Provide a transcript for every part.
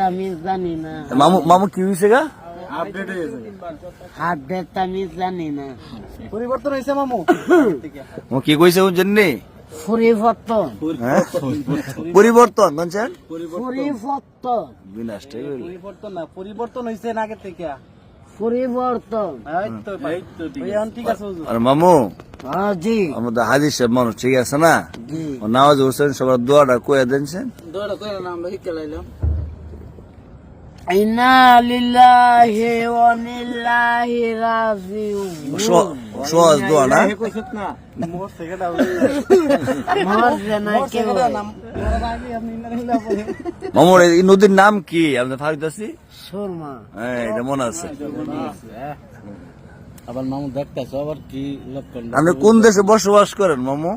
আমি জানি না। মামু মামু কি হয়েছে গা? আপডেট আমি জানি না। পরিবর্তন হয়েছে মামু। কি কইছে জানি? পরিবর্তন পরিবর্তন বলছেন? পরিবর্তন বিনাশটাই হইল। পরিবর্তন না, পরিবর্তন হয়েছে না আগে থেকে। পরিবর্তন। ঠিক আছে হুজুর। আর মামু জি আমাদের হাজির সাহেব মানুষ ঠিক আছে না? জি। নামাজ হোসেন সবার দোয়াটা কয়ে দিনছেন। দৌড়া করে না আমরা হিতে লাইলাম। ইন্না লিল্লাহি ওয়া ইন্নাইহি রাজিউন। সহজ দোয়া না? কইছত না মোর সেকেন্ড মরছে না কেউ। মামুর এই নদীর নাম কি? আপনি ফারিদ আছি? সুরমা। হ্যাঁ এটা মনে আছে। আবার মামু দেখতেছ আবার কি লক্ষণ। আপনি কোন দেশে বসবাস করেন মামু?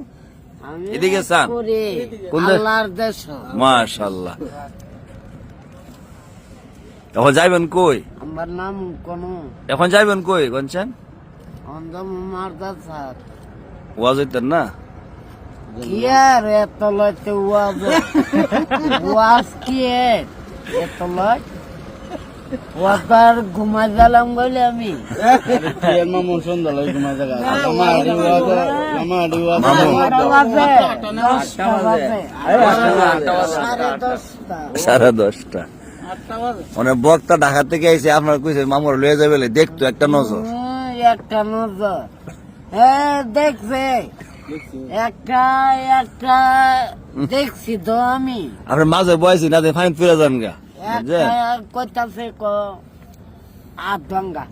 আমি এদিকে চান? করি কোন দেশ? আল্লাহর দেশ। মাশাআল্লাহ। এখন যাইবেন কই? আমার নাম কোন এখন যাইবেন কই বলছেন? অন্ধম মারদার সাথ। ওয়াজ হইতেন না? কি আর এত লইতে ওয়াজ ওয়াজ কি এত লয় ওয়াজার ঘুমাই গেলাম বলে আমি মামু সুন্দর লাগে তোমার জায়গা। সাড়ে 10টা। মানে বক্তা ঢাকা থেকে আইছে আপনার কইছে মামুর লয়ে যাবে দেখতো একটা নজর। একটা নজর হ্যাঁ দেখছে একটা একটা দেখছি তো আমি আপনার মাঝে বয়সী না ফাইন ফিরে যান গা। একটা কইতাছে ক আধঙ্গা